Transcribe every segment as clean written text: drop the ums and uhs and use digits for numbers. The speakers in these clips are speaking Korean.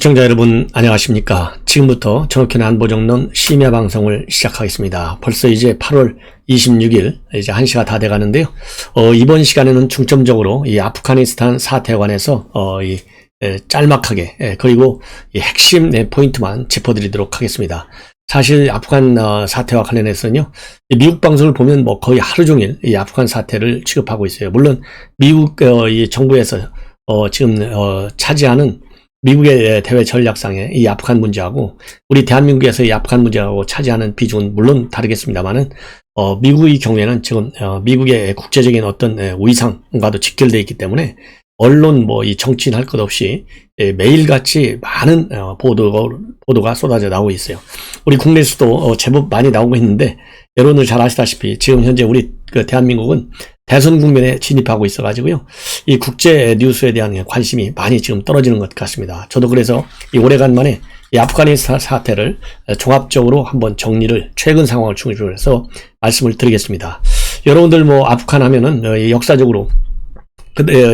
시청자 여러분 안녕하십니까. 지금부터 정확한 안보정론 심야 방송을 시작하겠습니다. 벌써 이제 8월 26일 이제 1시가 다 돼가는데요. 이번 시간에는 중점적으로 이 아프가니스탄 사태에 관해서 짤막하게 그리고 이 핵심 포인트만 짚어드리도록 하겠습니다. 사실 아프간 사태와 관련해서는요, 미국 방송을 보면 뭐 거의 하루 종일 이 아프간 사태를 취급하고 있어요. 물론 미국 이 정부에서 지금 차지하는 미국의 대외 전략상의 이 아프간 문제하고 우리 대한민국에서 이 아프간 문제하고 차지하는 비중은 물론 다르겠습니다만은 미국의 경우에는 지금 미국의 국제적인 어떤 위상과도 직결되어 있기 때문에 언론 이 정치인 할 것 없이 매일같이 많은 보도가 쏟아져 나오고 있어요. 우리 국내에서도 제법 많이 나오고 있는데 여러분들 잘 아시다시피 지금 현재 우리 대한민국은 대선 국면에 진입하고 있어가지고요. 이 국제 뉴스에 대한 관심이 많이 지금 떨어지는 것 같습니다. 저도 그래서 이 오래간만에 이 아프가니스탄 사태를 종합적으로 한번 정리를 최근 상황을 중심으로 해서 말씀을 드리겠습니다. 여러분들 아프간 하면은 역사적으로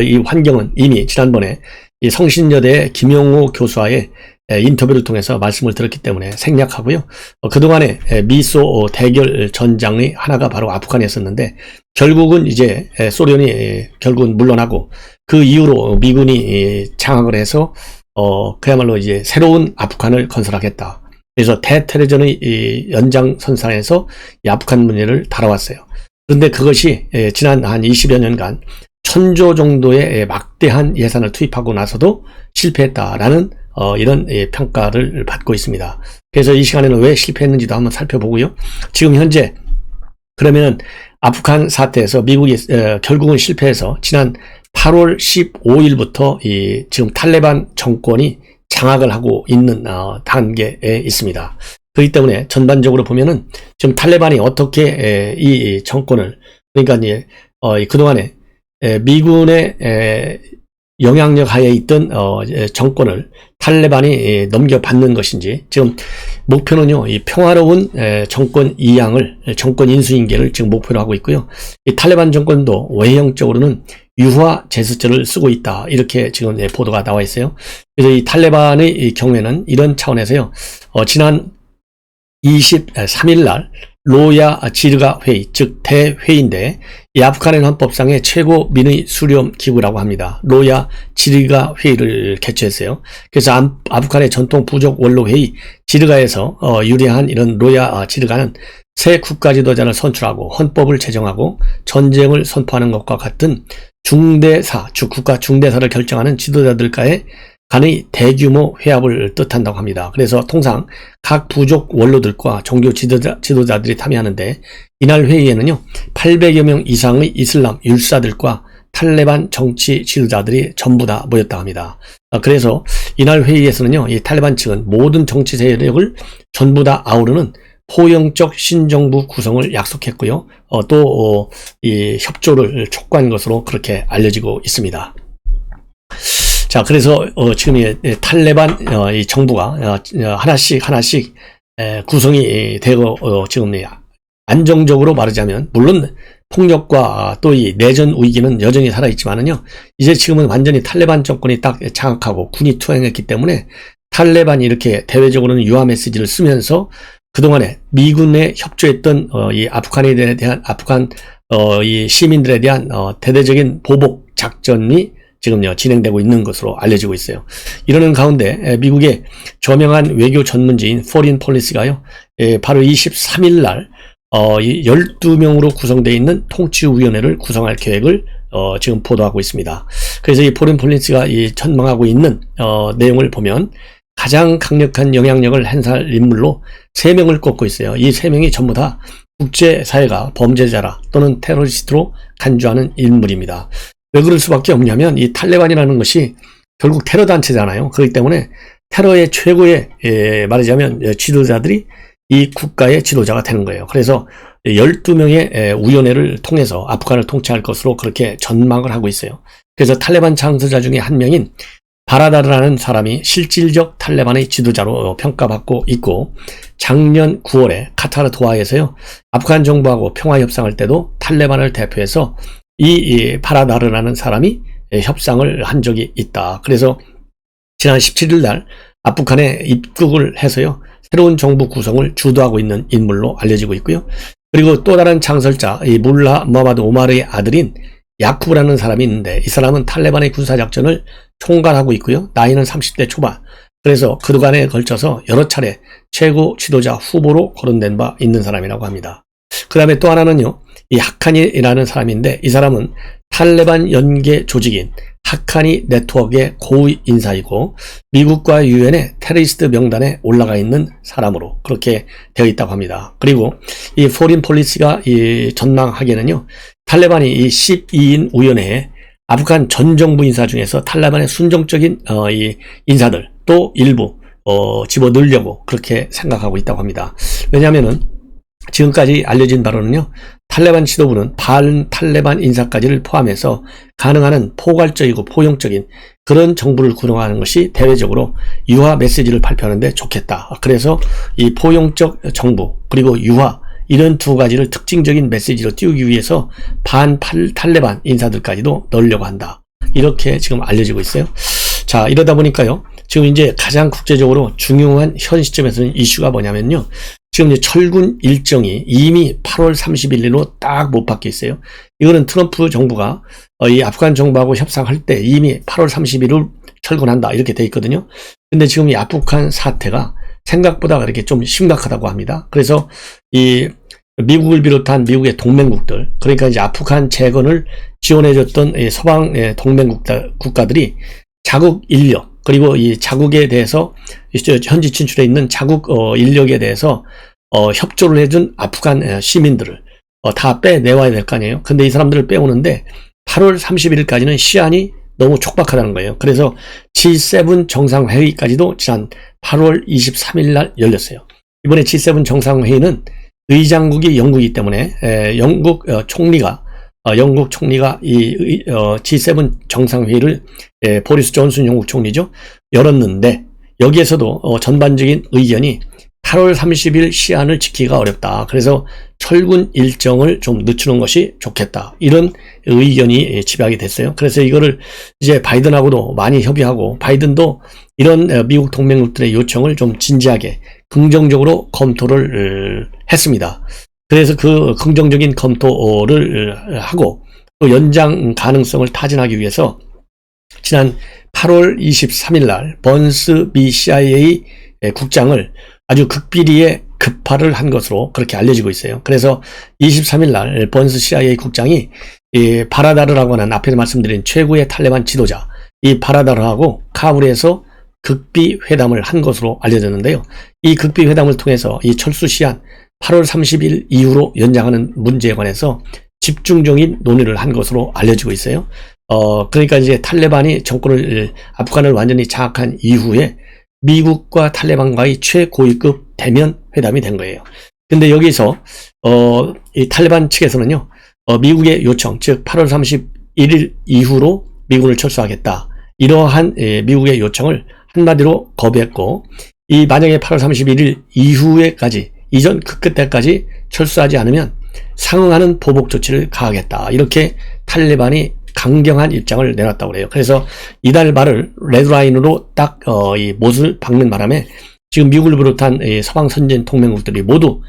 이 환경은 이미 지난번에 이 성신여대 김용호 교수와의 인터뷰를 통해서 말씀을 들었기 때문에 생략하고요. 그동안에 미소 대결 전장의 하나가 바로 아프간이었었는데 결국은 이제 소련이 결국은 물러나고 그 이후로 미군이 장악을 해서 그야말로 이제 새로운 아프간을 건설하겠다. 그래서 대테러전의 이 연장선상에서 이 아프간 문제를 다뤄왔어요. 그런데 그것이 지난 한 20여 년간 1000조 정도의 막대한 예산을 투입하고 나서도 실패했다라는 이런 평가를 받고 있습니다. 그래서 이 시간에는 왜 실패했는지도 한번 살펴보고요. 지금 현재 그러면 아프간 사태에서 미국이 결국은 실패해서 지난 8월 15일부터 지금 탈레반 정권이 장악을 하고 있는 단계에 있습니다. 그렇기 때문에 전반적으로 보면은 지금 탈레반이 어떻게 이 정권을 그러니까 이제 그동안에 미군의 영향력 하에 있던 정권을 탈레반이 넘겨받는 것인지 지금 목표는요, 이 평화로운 정권 정권 인수인계를 지금 목표로 하고 있고요. 이 탈레반 정권도 외형적으로는 유화 제스처를 쓰고 있다, 이렇게 지금 보도가 나와 있어요. 그래서 이 탈레반의 경우에는 이런 차원에서요, 지난 23일 날 로야 지르가 회의, 즉 대회의인데 이 아프간의 헌법상의 최고 민의 수렴 기구라고 합니다. 로야 지르가 회의를 개최했어요. 그래서 아프간의 전통 부족 원로 회의 지르가에서 유리한 이런 로야 지르가는 새 국가 지도자를 선출하고 헌법을 제정하고 전쟁을 선포하는 것과 같은 중대사, 즉 국가 중대사를 결정하는 지도자들과의 간의 대규모 회합을 뜻한다고 합니다. 그래서 통상 각 부족 원로들과 종교 지도자들이 참여하는데 이날 회의에는요, 800여 명 이상의 이슬람 율사들과 탈레반 정치 지도자들이 전부 다 모였다고 합니다. 그래서 이날 회의에서는요, 이 탈레반 측은 모든 정치 세력을 전부 다 아우르는 포용적 신정부 구성을 약속했고요. 또 이 협조를 촉구한 것으로 그렇게 알려지고 있습니다. 자, 그래서 지금 탈레반 이 정부가 하나씩 구성이 되고 지금 안정적으로 말하자면 물론 폭력과 또 이 내전 위기는 여전히 살아있지만은요, 이제 지금은 완전히 탈레반 정권이 딱 장악하고 군이 투항했기 때문에 탈레반이 이렇게 대외적으로는 유화 메시지를 쓰면서 그동안에 미군에 협조했던 이 아프간에 대한 이 시민들에 대한 대대적인 보복 작전이 지금요 진행되고 있는 것으로 알려지고 있어요. 이러는 가운데 미국의 저명한 외교 전문지인 포린 폴리시가요, 바로 23일 날 12명으로 구성되어 있는 통치위원회를 구성할 계획을 지금 보도하고 있습니다. 그래서 이 포린 폴리시가 전망하고 있는 내용을 보면 가장 강력한 영향력을 행사할 인물로 3명을 꼽고 있어요. 이 3명이 전부 다 국제사회가 범죄자라 또는 테러리스트로 간주하는 인물입니다. 왜 그럴 수밖에 없냐면 이 탈레반이라는 것이 결국 테러 단체잖아요. 그렇기 때문에 테러의 최고의 말하자면 지도자들이 이 국가의 지도자가 되는 거예요. 그래서 12명의 위원회를 통해서 아프간을 통치할 것으로 그렇게 전망을 하고 있어요. 그래서 탈레반 창설자 중에 한 명인 바라다르라는 사람이 실질적 탈레반의 지도자로 평가받고 있고, 작년 9월에 카타르 도하에서요, 아프간 정부하고 평화 협상할 때도 탈레반을 대표해서 이 바라다르라는 사람이 협상을 한 적이 있다. 그래서 지난 17일 날 아프간에 입국을 해서요, 새로운 정부 구성을 주도하고 있는 인물로 알려지고 있고요. 그리고 또 다른 창설자, 이 물라 무하마드 오마르의 아들인 야쿠브라는 사람이 있는데, 이 사람은 탈레반의 군사작전을 총괄하고 있고요. 나이는 30대 초반. 그래서 그동안에 걸쳐서 여러 차례 최고 지도자 후보로 거론된 바 있는 사람이라고 합니다. 그 다음에 또 하나는요, 이 하카니라는 사람인데, 이 사람은 탈레반 연계 조직인 하카니 네트워크의 고위 인사이고 미국과 유엔의 테러리스트 명단에 올라가 있는 사람으로 그렇게 되어 있다고 합니다. 그리고 이 포린 폴리시가 이 전망하기에는요, 탈레반이 이 12인 위원회에 아프간 전 정부 인사 중에서 탈레반의 순정적인 이 인사들 또 일부 집어넣으려고 그렇게 생각하고 있다고 합니다. 왜냐하면은 지금까지 알려진 바로는요, 탈레반 지도부는 반탈레반 인사까지를 포함해서 가능한 한 포괄적이고 포용적인 그런 정부를 구성하는 것이 대외적으로 유화 메시지를 발표하는데 좋겠다. 그래서 이 포용적 정부 그리고 유화, 이런 두 가지를 특징적인 메시지로 띄우기 위해서 반탈레반 인사들까지도 넣으려고 한다. 이렇게 지금 알려지고 있어요. 자, 이러다 보니까요, 지금 이제 가장 국제적으로 중요한 현 시점에서는 이슈가 뭐냐면요, 지금 이제 철군 일정이 이미 8월 30일로 딱 못 박혀 있어요. 이거는 트럼프 정부가 이 아프간 정부하고 협상할 때 이미 8월 30일을 철군한다 이렇게 돼 있거든요. 근데 지금 이 아프간 사태가 생각보다 그렇게 좀 심각하다고 합니다. 그래서 이 미국을 비롯한 미국의 동맹국들, 그러니까 이제 아프간 재건을 지원해줬던 서방 동맹 국가들이 자국 인력, 그리고 이 자국에 대해서 현지 진출해 있는 자국 인력에 대해서 협조를 해준 아프간 시민들을 다 빼내와야 될 거 아니에요. 근데 이 사람들을 빼오는데 8월 31일까지는 시한이 너무 촉박하다는 거예요. 그래서 G7 정상회의까지도 지난 8월 23일 날 열렸어요. 이번에 G7 정상회의는 의장국이 영국이기 때문에 영국 총리가 이 G7 정상회의를 보리스 존슨 영국 총리죠, 열었는데 여기에서도 전반적인 의견이 8월 30일 시한을 지키기가 어렵다. 그래서 철군 일정을 좀 늦추는 것이 좋겠다. 이런 의견이 집약이 됐어요. 그래서 이거를 이제 바이든하고도 많이 협의하고, 바이든도 이런 미국 동맹국들의 요청을 좀 진지하게 긍정적으로 검토를 했습니다. 그래서 그 긍정적인 검토를 하고 또 연장 가능성을 타진하기 위해서 지난 8월 23일 날 번스 미 CIA 국장을 아주 극비리에 급파를 한 것으로 그렇게 알려지고 있어요. 그래서 23일 날 번스 CIA 국장이 이 바라다르라고 하는 앞에서 말씀드린 최고의 탈레반 지도자, 이 바라다르하고 카불에서 극비 회담을 한 것으로 알려졌는데요. 이 극비 회담을 통해서 이 철수 시한 8월 30일 이후로 연장하는 문제에 관해서 집중적인 논의를 한 것으로 알려지고 있어요. 그러니까 이제 탈레반이 정권을, 아프간을 완전히 장악한 이후에 미국과 탈레반과의 최고위급 대면 회담이 된 거예요. 근데 여기서, 이 탈레반 측에서는요, 미국의 요청, 즉 8월 31일 이후로 미군을 철수하겠다. 이러한 미국의 요청을 한마디로 거부했고, 이 만약에 8월 31일 이후에까지, 이전 그 끝때까지 철수하지 않으면 상응하는 보복 조치를 가하겠다. 이렇게 탈레반이 강경한 입장을 내놨다고 그래요. 그래서 이달 말을 레드라인으로 딱 이 못을 박는 바람에 지금 미국을 비롯한 서방 선진 동맹국들이 모두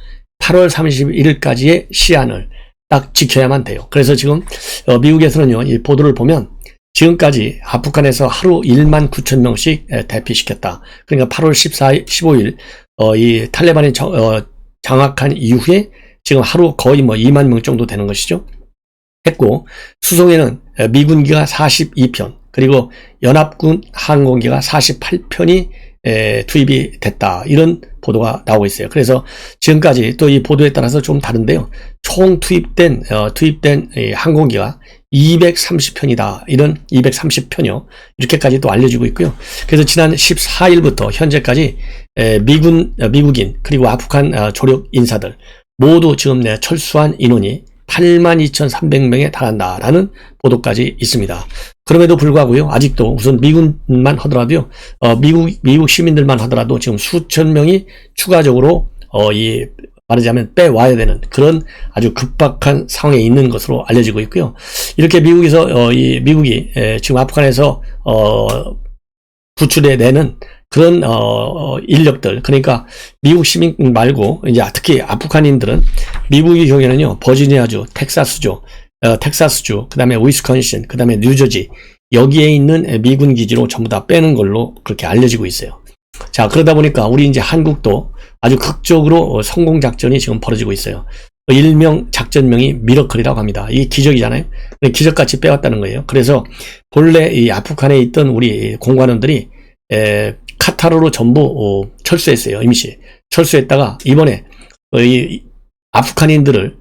8월 31일까지의 시한을 딱 지켜야만 돼요. 그래서 지금 미국에서는요, 이 보도를 보면 지금까지 아프간에서 하루 1만 9천 명씩 대피시켰다. 그러니까 8월 14일, 15일 이 탈레반이 장악한 이후에 지금 하루 거의 뭐 2만 명 정도 되는 것이죠. 했고, 수송에는 미군기가 42편, 그리고 연합군 항공기가 48편이 투입이 됐다. 이런 보도가 나오고 있어요. 그래서 지금까지 또 이 보도에 따라서 좀 다른데요. 총 투입된 항공기가 230편이다. 이런 230편이요. 이렇게까지 또 알려지고 있고요. 그래서 지난 14일부터 현재까지 미국인 그리고 아프간 조력 인사들 모두 지금 철수한 인원이 82,300명에 달한다라는 보도까지 있습니다. 그럼에도 불구하고요, 아직도 우선 미군만 하더라도요, 미국 시민들만 하더라도 지금 수천 명이 추가적으로 말하자면 빼와야 되는 그런 아주 급박한 상황에 있는 것으로 알려지고 있고요. 이렇게 미국에서 미국이 지금 아프간에서 구출해내는 그런 인력들, 그러니까 미국 시민 말고 이제 특히 아프간인들은 미국의 경우에는요 버지니아주, 텍사스주, 그다음에 위스콘신, 그다음에 뉴저지 여기에 있는 미군 기지로 전부 다 빼는 걸로 그렇게 알려지고 있어요. 자, 그러다 보니까 우리 이제 한국도 아주 극적으로 성공 작전이 지금 벌어지고 있어요. 일명 작전명이 미러클이라고 합니다. 이게 기적이잖아요. 기적같이 빼왔다는 거예요. 그래서 본래 이 아프간에 있던 우리 공관원들이 카타르로 전부 철수했어요. 임시 철수했다가 이번에 이 아프간인들을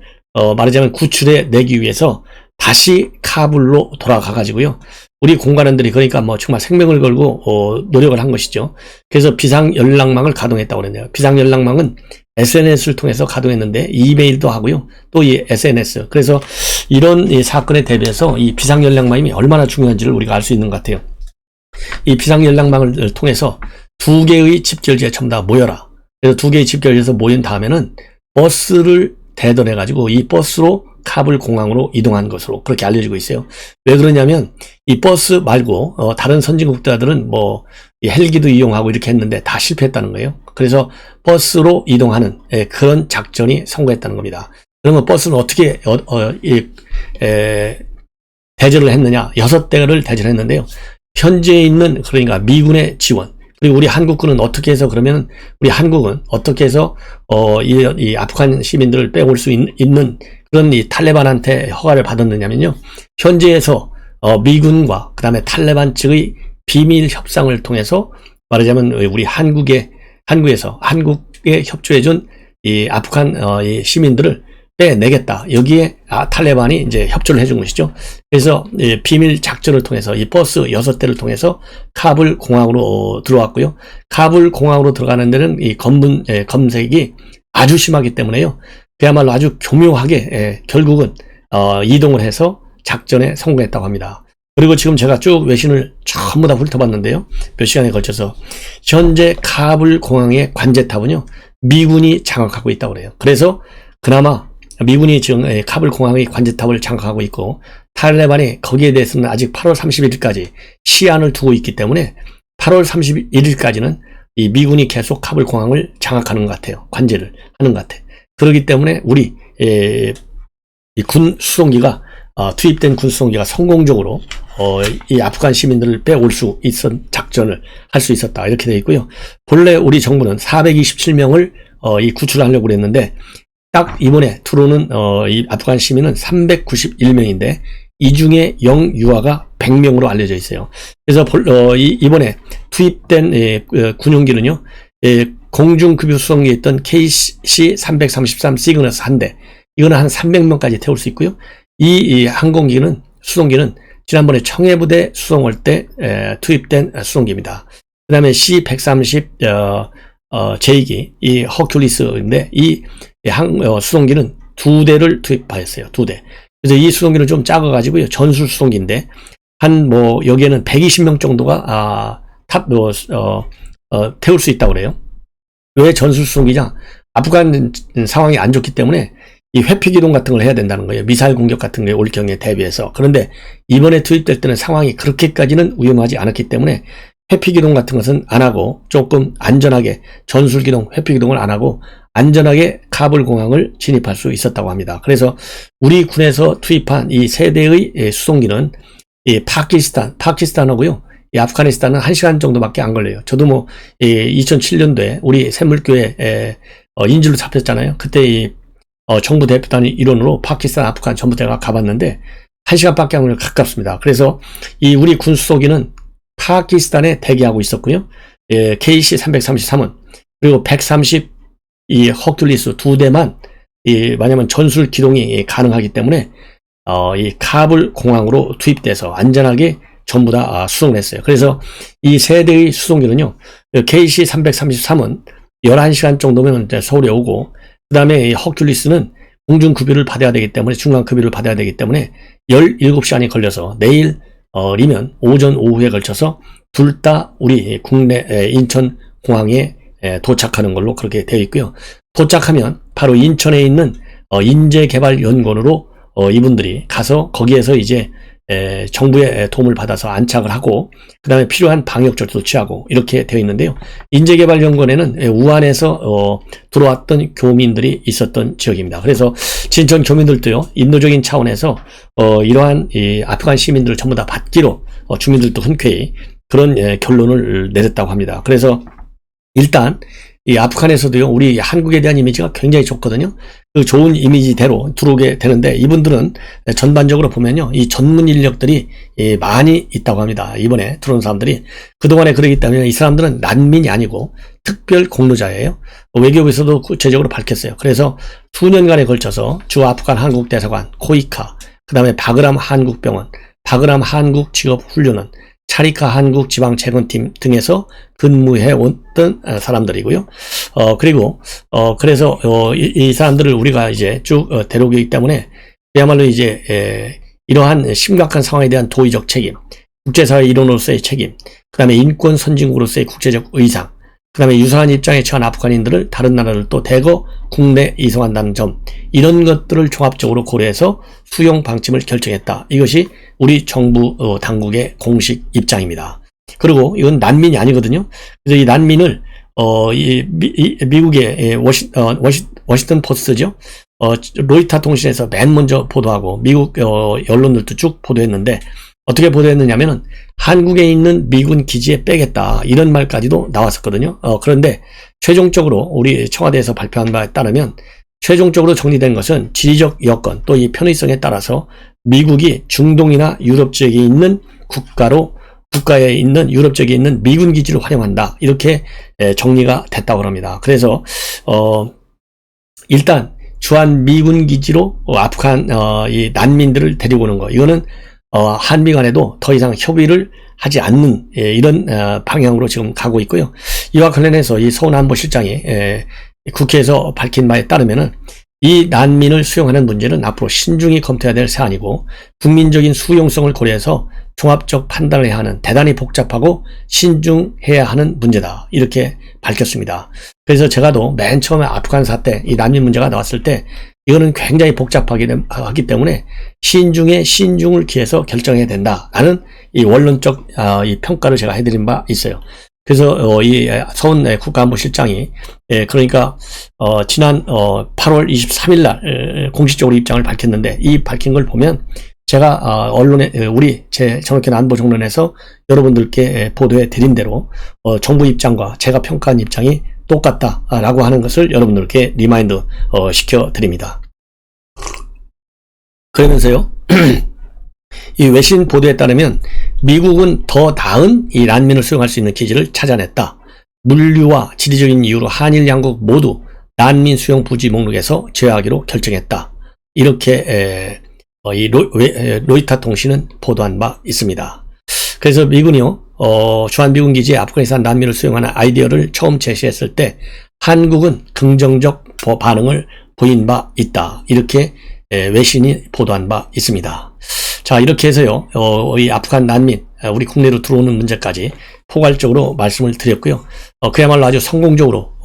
말하자면 구출해 내기 위해서 다시 카불로 돌아가 가지고요. 우리 공관원들이 그러니까 뭐 정말 생명을 걸고 노력을 한 것이죠. 그래서 비상연락망을 가동했다고 그랬네요. 비상연락망은 SNS를 통해서 가동했는데 이메일도 하고요. 또 이 SNS. 그래서 이런 이 사건에 대비해서 이 비상연락망이 얼마나 중요한지를 우리가 알 수 있는 것 같아요. 이 비상연락망을 통해서 두 개의 집결지에 전부 다 모여라. 그래서 두 개의 집결지에서 모인 다음에는 버스를 대던해가지고 이 버스로 카불 공항으로 이동한 것으로 그렇게 알려지고 있어요. 왜 그러냐면 이 버스 말고 다른 선진국가들은 뭐 헬기도 이용하고 이렇게 했는데 다 실패했다는 거예요. 그래서 버스로 이동하는 그런 작전이 성공했다는 겁니다. 그러면 버스는 어떻게 대절을 했느냐? 6대를 대절했는데요. 현재 있는 그러니까 미군의 지원, 그리고 우리 한국군은 어떻게 해서 그러면 우리 한국은 어떻게 해서 이 아프간 시민들을 빼올 수 있는 그런 이 탈레반한테 허가를 받았느냐면요. 현재에서 미군과 그다음에 탈레반 측의 비밀 협상을 통해서 말하자면 우리 한국에서 한국에 협조해준 이 아프간 이 시민들을 빼내겠다. 여기에 탈레반이 이제 협조를 해준 것이죠. 그래서 비밀 작전을 통해서 이 버스 6대를 통해서 카불 공항으로 들어왔고요. 카불 공항으로 들어가는 데는 이 검색이 아주 심하기 때문에요. 그야말로 아주 교묘하게 결국은 이동을 해서 작전에 성공했다고 합니다. 그리고 지금 제가 쭉 외신을 전부 다 훑어봤는데요. 몇 시간에 걸쳐서 현재 카불 공항의 관제탑은요. 미군이 장악하고 있다고 그래요. 그래서 그나마 미군이 지금 카불 공항의 관제탑을 장악하고 있고 탈레반이 거기에 대해서는 아직 8월 31일까지 시한을 두고 있기 때문에 8월 31일까지는 이 미군이 계속 카불 공항을 장악하는 것 같아요. 관제를 하는 것 같아요. 그렇기 때문에 우리 이 군 수송기가 투입된 군 수송기가 성공적으로 이 아프간 시민들을 빼올 수 있었 작전을 할 수 있었다 이렇게 되어 있고요. 본래 우리 정부는 427명을 이 구출하려고 그랬는데 딱 이번에 들어오는 이 아프간 시민은 391명인데 이 중에 영유아가 100명으로 알려져 있어요. 그래서 이번에 투입된 군용기는요. 공중급유 수송기에 있던 KC-333 시그너스 한 대, 이거는 한 300명까지 태울 수 있고요. 이 항공기는 수송기는 지난번에 청해부대 수송할 때 투입된 수송기입니다. 그 다음에 C-130 제2기 이 허큘리스인데 이 수송기는 2대를 투입하였어요. 2대. 그래서 이 수송기는 좀 작아가지고요. 전술 수송기인데 한 뭐 여기에는 120명 정도가 태울 수 있다고 그래요. 왜 전술 수송기냐? 아프간 상황이 안 좋기 때문에 이 회피 기동 같은 걸 해야 된다는 거예요. 미사일 공격 같은 게 올 경우에 대비해서. 그런데 이번에 투입될 때는 상황이 그렇게까지는 위험하지 않았기 때문에 회피 기동 같은 것은 안 하고 조금 안전하게 전술 기동, 회피 기동을 안 하고 안전하게 카불 공항을 진입할 수 있었다고 합니다. 그래서 우리 군에서 투입한 이 세대의 수송기는 이 파키스탄하고요. 이 아프가니스탄은 1시간 정도밖에 안 걸려요. 저도 뭐 2007년도에 우리 샘물교회 인질로 잡혔잖아요. 그때 이 정부 대표단의 일원으로 파키스탄, 아프간 전부 다 가봤는데 1시간밖에 안 걸려 가깝습니다. 그래서 이 우리 군 수송기는 파키스탄에 대기하고 있었고요. KC-333은 그리고 130 이 허큘리스 2대만 왜냐면 전술 기동이 가능하기 때문에 이 카불 공항으로 투입돼서 안전하게 전부 다 수송을 했어요. 그래서 이 세대의 수송기는요. KC-333은 11시간 정도면 서울에 오고 그 다음에 이 허큘리스는 공중급유를 받아야 되기 때문에 중간급유를 받아야 되기 때문에 17시간이 걸려서 내일이면 오전 오후에 걸쳐서 둘 다 우리 국내 인천공항에 도착하는 걸로 그렇게 되어 있고요. 도착하면 바로 인천에 있는 인재개발연구원으로 이분들이 가서 거기에서 이제 정부의 도움을 받아서 안착을 하고 그 다음에 필요한 방역 조치도 취하고 이렇게 되어 있는데요. 인재개발연구원에는 우한에서 들어왔던 교민들이 있었던 지역입니다. 그래서 진천 교민들도요, 인도적인 차원에서 이러한 이 아프간 시민들을 전부 다 받기로 주민들도 흔쾌히 그런 결론을 내렸다고 합니다. 그래서 일단 이 아프간에서도요, 우리 한국에 대한 이미지가 굉장히 좋거든요. 그 좋은 이미지대로 들어오게 되는데, 이분들은 전반적으로 보면요, 이 전문 인력들이 많이 있다고 합니다. 이번에 들어온 사람들이. 그동안에 그러기 때문에 이 사람들은 난민이 아니고 특별 공로자예요. 외교부에서도 구체적으로 밝혔어요. 그래서 수년간에 걸쳐서 주 아프간 한국대사관, 코이카, 그 다음에 바그람 한국병원, 바그람 한국직업훈련원, 차리카 한국지방재건팀 등에서 근무해왔던 사람들이고요. 그리고, 그래서, 이 사람들을 우리가 이제 쭉 데려오기 때문에 그야말로 이제, 이러한 심각한 상황에 대한 도의적 책임, 국제사회 일원으로서의 책임, 그 다음에 인권 선진국으로서의 국제적 의상, 그 다음에 유사한 입장에 처한 아프간인들을 다른 나라를 또 대거 국내 이송한다는 점, 이런 것들을 종합적으로 고려해서 수용 방침을 결정했다. 이것이 우리 정부 당국의 공식 입장입니다. 그리고 이건 난민이 아니거든요. 그래서 이 난민을 미국의 워싱턴 포스트죠. 로이터 통신에서 맨 먼저 보도하고 미국 언론들도 쭉 보도했는데, 어떻게 보도했느냐면은 한국에 있는 미군 기지에 빼겠다, 이런 말까지도 나왔었거든요. 그런데 최종적으로 우리 청와대에서 발표한 바에 따르면 최종적으로 정리된 것은 지리적 여건 또 이 편의성에 따라서 미국이 중동이나 유럽 지역에 있는 국가에 있는 유럽 지역에 있는 미군 기지를 활용한다, 이렇게 정리가 됐다고 합니다. 그래서 일단 주한 미군 기지로 아프간 이 난민들을 데리고 오는 거, 이거는 한미 간에도 더 이상 협의를 하지 않는 이런 방향으로 지금 가고 있고요. 이와 관련해서 이 서훈안보실장이 국회에서 밝힌 바에 따르면은 이 난민을 수용하는 문제는 앞으로 신중히 검토해야 될 사안이고, 국민적인 수용성을 고려해서 종합적 판단을 해야 하는 대단히 복잡하고 신중해야 하는 문제다, 이렇게 밝혔습니다. 그래서 제가도 맨 처음에 아프간 사태 이 난민 문제가 나왔을 때 이거는 굉장히 복잡하기 때문에 신중에 신중을 기해서 결정해야 된다라는 이 원론적 이 평가를 제가 해드린 바 있어요. 그래서 이 서훈 국가안보실장이 그러니까 지난 8월 23일 날 공식적으로 입장을 밝혔는데, 이 밝힌 걸 보면 제가 언론에 정확히 안보정론에서 여러분들께 보도해 드린 대로 정부 입장과 제가 평가한 입장이 똑같다라고 하는 것을 여러분들께 리마인드 시켜 드립니다. 그러면서요, 이 외신 보도에 따르면 미국은 더 나은 이 난민을 수용할 수 있는 기지를 찾아냈다. 물류와 지리적인 이유로 한일 양국 모두 난민 수용 부지 목록에서 제외하기로 결정했다. 이렇게 이 로이터 통신은 보도한 바 있습니다. 그래서 미군이요, 주한 미군 기지에 아프가니스탄 난민을 수용하는 아이디어를 처음 제시했을 때 한국은 긍정적 반응을 보인 바 있다, 이렇게 외신이 보도한 바 있습니다. 자, 이렇게 해서요, 이 아프간 난민, 우리 국내로 들어오는 문제까지 포괄적으로 말씀을 드렸고요. 그야말로 아주 성공적으로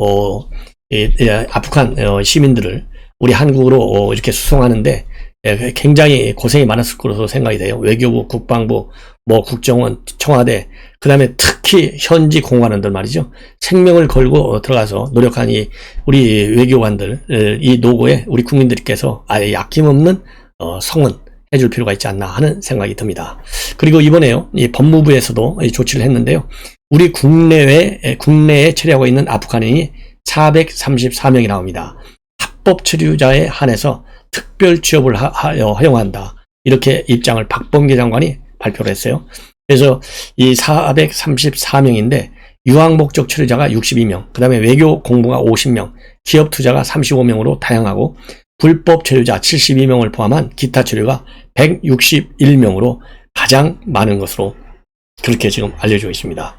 아프간 시민들을 우리 한국으로 이렇게 수송하는데 굉장히 고생이 많았을 거로 생각이 돼요. 외교부, 국방부, 국정원, 청와대, 그 다음에 특히 현지 공관원들 말이죠. 생명을 걸고 들어가서 노력한 우리 외교관들, 이 노고에 우리 국민들께서 아예 아낌없는 성원 해줄 필요가 있지 않나 하는 생각이 듭니다. 그리고 이번에요, 이 법무부에서도 조치를 했는데요. 우리 국내에 체류하고 있는 아프간인이 434명이 나옵니다. 합법 체류자에 한해서 특별 취업을 허용한다, 이렇게 입장을 박범계 장관이 발표를 했어요. 그래서 이 434명인데 유학 목적 체류자가 62명, 그 다음에 외교 공부가 50명, 기업 투자가 35명으로 다양하고, 불법 체류자 72명을 포함한 기타 체류가 161명으로 가장 많은 것으로 그렇게 지금 알려지고 있습니다.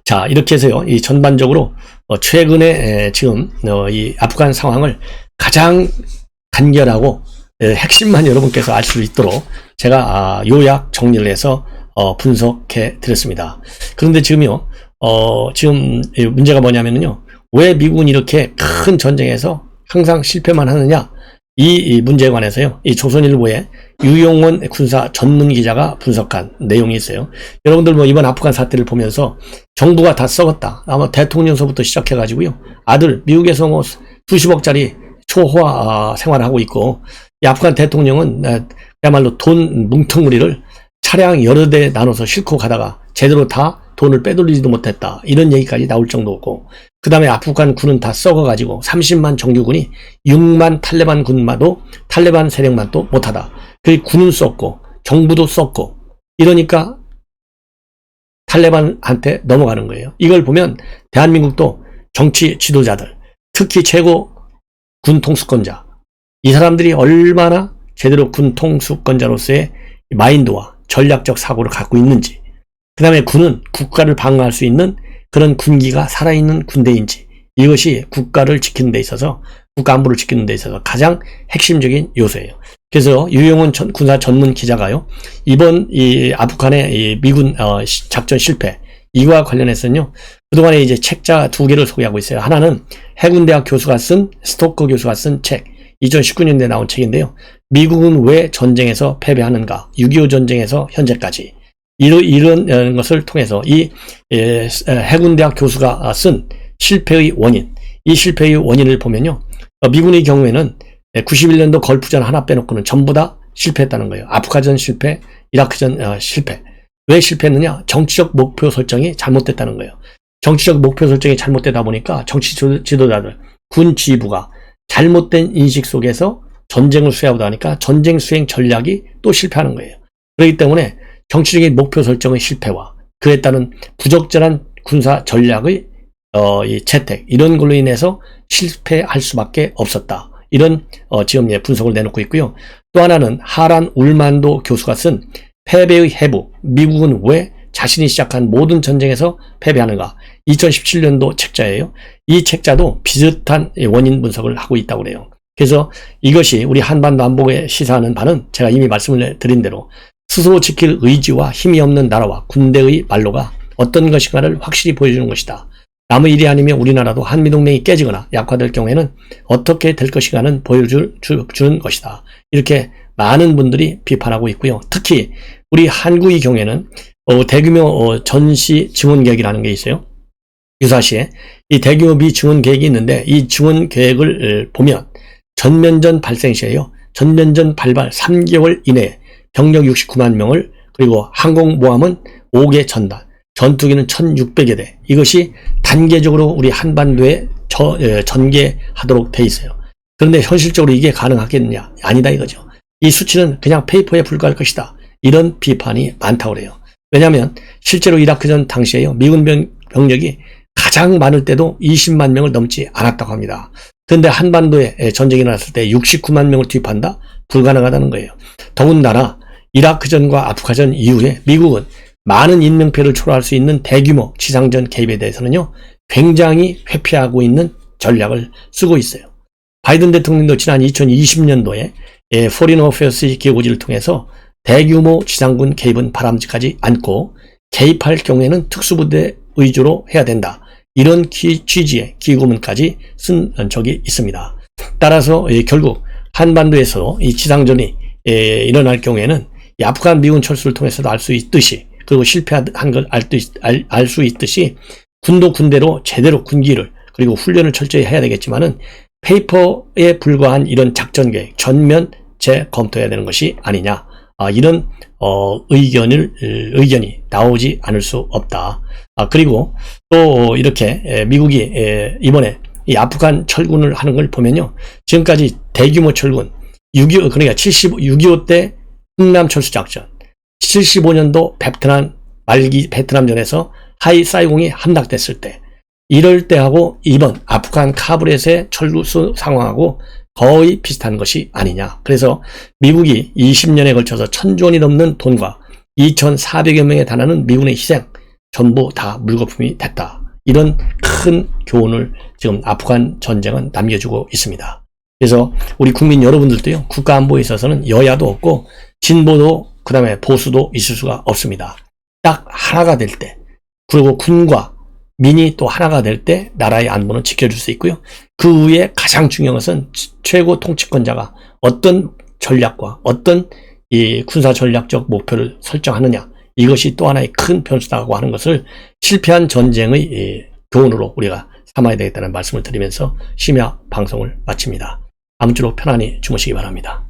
자, 이렇게 해서요, 이 전반적으로 최근에 지금 이 아프간 상황을 가장 간결하고 핵심만 여러분께서 알 수 있도록 제가 요약 정리를 해서 분석해 드렸습니다. 그런데 지금요, 지금 문제가 뭐냐면요, 왜 미국은 이렇게 큰 전쟁에서 항상 실패만 하느냐, 이 문제에 관해서요, 이 조선일보에 유용원 군사 전문 기자가 분석한 내용이 있어요. 여러분들 뭐 이번 아프간 사태를 보면서 정부가 다 썩었다. 아마 대통령서부터 시작해가지고요, 아들 미국에서 뭐 수십억짜리 초호화 생활을 하고 있고, 이 아프간 대통령은 그야말로 돈 뭉텅구리를 차량 여러 대 나눠서 싣고 가다가 제대로 다 돈을 빼돌리지도 못했다. 이런 얘기까지 나올 정도고, 그 다음에 아프간 군은 다 썩어가지고 30만 정규군이 6만 탈레반 군마도 탈레반 세력만도 못하다. 그 군은 썩고 정부도 썩고 이러니까 탈레반한테 넘어가는 거예요. 이걸 보면 대한민국도 정치 지도자들, 특히 최고 군 통수권자, 이 사람들이 얼마나 제대로 군 통수권자로서의 마인드와 전략적 사고를 갖고 있는지, 그 다음에 군은 국가를 방어할 수 있는 그런 군기가 살아있는 군대인지, 이것이 국가를 지키는 데 있어서, 국가 안보를 지키는 데 있어서 가장 핵심적인 요소예요. 그래서 유용원 군사 전문 기자가요, 이번 이 아프간의 이 미군 작전 실패, 이와 관련해서는요, 그동안에 이제 책자 2개를 소개하고 있어요. 하나는 해군대학 교수가 쓴, 스토커 교수가 쓴 책, 2019년도에 나온 책인데요. 미국은 왜 전쟁에서 패배하는가? 6.25 전쟁에서 현재까지. 이런 것을 통해서 이 해군대학 교수가 쓴 실패의 원인, 이 실패의 원인을 보면요, 미군의 경우에는 91년도 걸프전 하나 빼놓고는 전부 다 실패했다는 거예요. 아프간전 실패, 이라크전 실패. 왜 실패했느냐? 정치적 목표 설정이 잘못됐다는 거예요. 정치적 목표 설정이 잘못되다 보니까 정치 지도자들, 군 지휘부가 잘못된 인식 속에서 전쟁을 수행하다 보니까 전쟁 수행 전략이 또 실패하는 거예요. 그렇기 때문에 정치적인 목표 설정의 실패와 그에 따른 부적절한 군사 전략의 이 채택, 이런 걸로 인해서 실패할 수밖에 없었다. 이런 지금 분석을 내놓고 있고요. 또 하나는 하란 울만도 교수가 쓴 패배의 해부, 미국은 왜 자신이 시작한 모든 전쟁에서 패배하는가, 2017년도 책자예요. 이 책자도 비슷한 원인 분석을 하고 있다고 그래요. 그래서 이것이 우리 한반도 안보에 시사하는 바는 제가 이미 말씀을 드린 대로 스스로 지킬 의지와 힘이 없는 나라와 군대의 말로가 어떤 것인가를 확실히 보여주는 것이다. 남의 일이 아니면 우리나라도 한미동맹이 깨지거나 약화될 경우에는 어떻게 될 것인가는 보여주는 것이다. 이렇게 많은 분들이 비판하고 있고요. 특히 우리 한국의 경우에는 대규모 전시 증원 계획이라는 게 있어요. 유사시에 이 대규모 미 증원 계획이 있는데, 이 증원 계획을 보면 전면전 발생 시에요, 전면전 발발 3개월 이내에 병력 69만 명을, 그리고 항공모함은 5개 전단, 전투기는 1600여 대, 이것이 단계적으로 우리 한반도에 전개하도록 돼 있어요. 그런데 현실적으로 이게 가능하겠느냐? 아니다 이거죠. 이 수치는 그냥 페이퍼에 불과할 것이다. 이런 비판이 많다고 그래요. 왜냐하면 실제로 이라크전 당시에요, 미군 병력이 가장 많을 때도 20만 명을 넘지 않았다고 합니다. 그런데 한반도에 전쟁이 났을 때 69만 명을 투입한다? 불가능하다는 거예요. 더군다나 이라크전과 아프간전 이후에 미국은 많은 인명피해를 초래할 수 있는 대규모 지상전 개입에 대해서는요, 굉장히 회피하고 있는 전략을 쓰고 있어요. 바이든 대통령도 지난 2020년도에 포린 어페어스 기고지를 통해서 대규모 지상군 개입은 바람직하지 않고 개입할 경우에는 특수부대 위주로 해야 된다. 이런 취지의 기고문까지 쓴 적이 있습니다. 따라서 결국 한반도에서 이 지상전이 일어날 경우에는 이 아프간 미군 철수를 통해서도 알 수 있듯이, 그리고 실패한 걸 알 수 있듯이 군도 군대로 제대로 군기를, 그리고 훈련을 철저히 해야 되겠지만은 페이퍼에 불과한 이런 작전 계획 전면 재검토해야 되는 것이 아니냐, 이런 의견이 나오지 않을 수 없다. 그리고 또 이렇게 미국이 이번에 이 아프간 철군을 하는 걸 보면요, 지금까지 대규모 철군 6.25, 그러니까 6.25 때 흥남 철수 작전, 75년도 베트남 말기 베트남전에서 하이 사이공이 함락됐을 때, 이럴 때하고 이번 아프간 카불에서의 철수 상황하고 거의 비슷한 것이 아니냐. 그래서 미국이 20년에 걸쳐서 1000조 원이 넘는 돈과 2400여 명에 달하는 미군의 희생, 전부 다 물거품이 됐다. 이런 큰 교훈을 지금 아프간 전쟁은 남겨주고 있습니다. 그래서 우리 국민 여러분들도요, 국가 안보에 있어서는 여야도 없고 진보도 그 다음에 보수도 있을 수가 없습니다. 딱 하나가 될 때, 그리고 군과 민이 또 하나가 될 때 나라의 안보는 지켜줄 수 있고요. 그 위에 가장 중요한 것은 최고 통치권자가 어떤 전략과 어떤 이 군사 전략적 목표를 설정하느냐, 이것이 또 하나의 큰 변수다고 하는 것을 실패한 전쟁의 교훈으로 우리가 삼아야 되겠다는 말씀을 드리면서 심야 방송을 마칩니다. 아무쪼록 편안히 주무시기 바랍니다.